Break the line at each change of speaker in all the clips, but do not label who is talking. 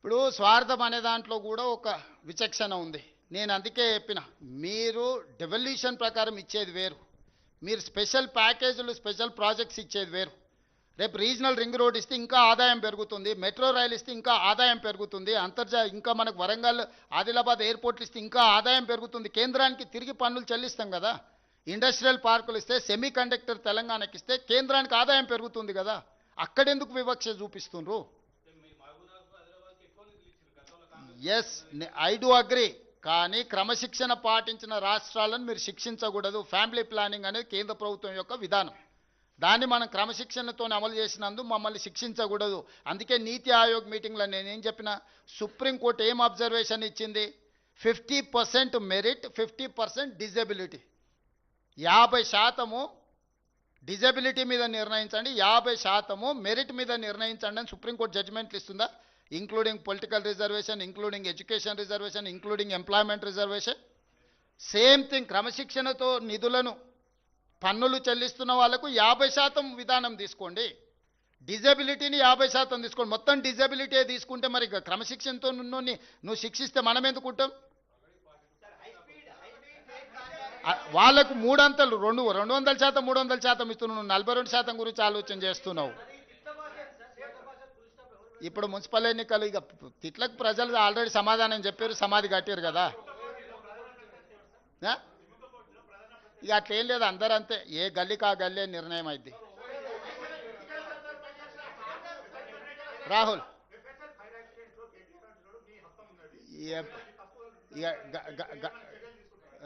ఇప్పుడు స్వార్థం అనే దాంట్లో కూడా ఒక విచక్షణ ఉంది. నేను అందుకే చెప్పిన, మీరు డెవల్యూషన్ ప్రకారం ఇచ్చేది వేరు, మీరు స్పెషల్ ప్యాకేజీలు స్పెషల్ ప్రాజెక్ట్స్ ఇచ్చేది వేరు. రేపు రీజనల్ రింగ్ రోడ్ ఇస్తే ఇంకా ఆదాయం పెరుగుతుంది, మెట్రో రైలు ఇస్తే ఇంకా ఆదాయం పెరుగుతుంది, ఇంకా మనకు వరంగల్ ఆదిలాబాద్ ఎయిర్పోర్ట్లు ఇస్తే ఇంకా ఆదాయం పెరుగుతుంది, కేంద్రానికి తిరిగి పన్నులు చెల్లిస్తాం కదా. ఇండస్ట్రియల్ పార్కులు ఇస్తే, సెమీ కండక్టర్ తెలంగాణకి ఇస్తే కేంద్రానికి ఆదాయం పెరుగుతుంది కదా. అక్కడెందుకు వివక్ష చూపిస్తుండ్రు? Yes, I do agree. కానీ క్రమశిక్షణ పాటించిన రాష్ట్రాలను మీరు శిక్షించకూడదు. ఫ్యామిలీ ప్లానింగ్ అనేది కేంద్ర ప్రభుత్వం యొక్క విధానం. దాన్ని మనం క్రమశిక్షణతో అమలు చేసినందు మమ్మల్ని శిక్షించకూడదు. అందుకే నీతి ఆయోగ్ మీటింగ్లో నేనేం చెప్పిన, సుప్రీంకోర్టు ఏం అబ్జర్వేషన్ ఇచ్చింది, 50% మెరిట్, 50% డిజబిలిటీ. 50% డిజబిలిటీ మీద నిర్ణయించండి, 50% మెరిట్ మీద నిర్ణయించండి అని సుప్రీంకోర్టు జడ్జిమెంట్లు ఇస్తుందా? Including political reservation, including education reservation, including employment reservation. Same thing, క్రమశిక్షణతో నిధులను పన్నులు చెల్లిస్తున్న వాళ్ళకు 50% విధానం తీసుకోండి, డిజబిలిటీని 50% తీసుకోండి. మొత్తం డిజబిలిటీ తీసుకుంటే మరి క్రమశిక్షణతో నువ్వు శిక్షిస్తే మనం ఎందుకుంటాం? వాళ్ళకు 300 200% 300% ఇస్తున్నావు, నువ్వు 42% గురించి ఆలోచన చేస్తున్నావు. ఇప్పుడు మున్సిపల్ ఎన్నికలు, ఇక తిట్లకు ప్రజలు ఆల్రెడీ సమాధానం చెప్పారు, సమాధి కట్టారు కదా. ఇక అట్లేం లేదు, అందరూ అంతే, ఏ గల్లీకి ఆ గల్లీ నిర్ణయం అయింది. రాహుల్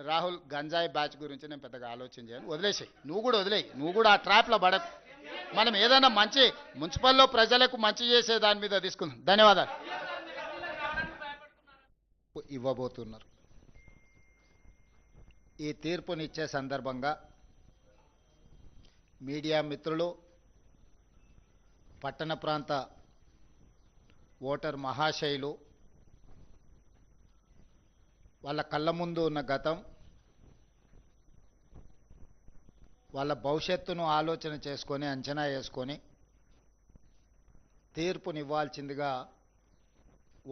రాహుల్ గంజాయి బ్యాచ్ గురించి నేను పెద్దగా ఆలోచన చేయను, వదిలేసాయి. నువ్వు కూడా ఆ ట్రాప్లో పడకు. మనం ఏదైనా మంచి మున్సిపల్లో ప్రజలకు మంచి చేసే దాని మీద తీసుకుందాం. ధన్యవాదాలు. ఇవ్వబోతున్నారు. ఈ తీర్పునిచ్చే సందర్భంగా మీడియా మిత్రులు, పట్టణ ప్రాంత ఓటర్ మహాశయులు, వాళ్ళ కళ్ళ ముందు ఉన్న గతం, వాళ్ళ భవిష్యత్తును ఆలోచన చేసుకొని, అంచనా వేసుకొని తీర్పునివ్వాల్సిందిగా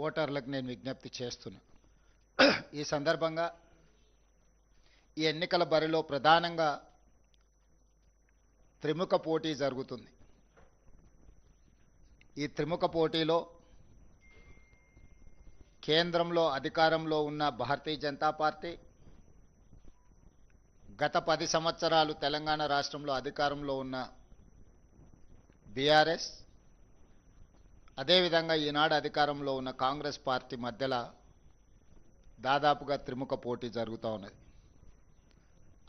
ఓటర్లకు నేను విజ్ఞప్తి చేస్తున్నా. ఈ సందర్భంగా ఈ ఎన్నికల బరిలో ప్రధానంగా త్రిముఖ పోటీ జరుగుతుంది. ఈ త్రిముఖ పోటీలో కేంద్రంలో అధికారంలో ఉన్న భారతీయ జనతా పార్టీ, గత 10 సంవత్సరాలు తెలంగాణ రాష్ట్రంలో అధికారంలో ఉన్న బీఆర్ఎస్, అదేవిధంగా ఈనాడు అధికారంలో ఉన్న కాంగ్రెస్ పార్టీ మధ్యలో దాదాపుగా త్రిముఖ పోటీ జరుగుతూ ఉన్నది.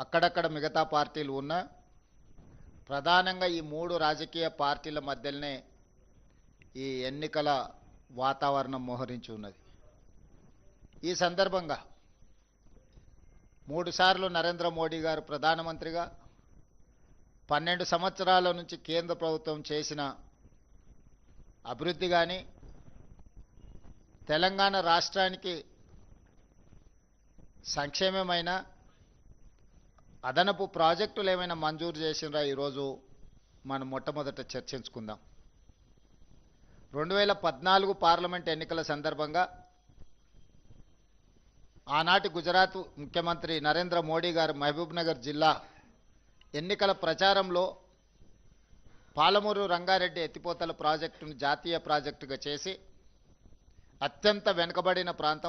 అక్కడక్కడ మిగతా పార్టీలు ఉన్న, ప్రధానంగా ఈ 3 రాజకీయ పార్టీల మధ్యలోనే ఈ ఎన్నికల వాతావరణం మోహరించి ఉన్నది. ఈ సందర్భంగా 3 సార్లు నరేంద్ర మోడీ గారు ప్రధానమంత్రిగా, 12 సంవత్సరాల నుంచి కేంద్ర ప్రభుత్వం చేసిన అభివృద్ధి కానీ, తెలంగాణ రాష్ట్రానికి సంక్షేమమైన అదనపు ప్రాజెక్టులు ఏమైనా మంజూరు చేసినరా ఈరోజు మనం మొట్టమొదట చర్చించుకుందాం. 2014 పార్లమెంట్ ఎన్నికల సందర్భంగా ఆనాటి గుజరాత్ ముఖ్యమంత్రి నరేంద్ర మోడీ గారు మహబూబ్నగర్ జిల్లా ఎన్నికల ప్రచారంలో పాలమూరు రంగారెడ్డి ఎత్తిపోతల ప్రాజెక్టును జాతీయ ప్రాజెక్టుగా చేసి, అత్యంత వెనుకబడిన ప్రాంతం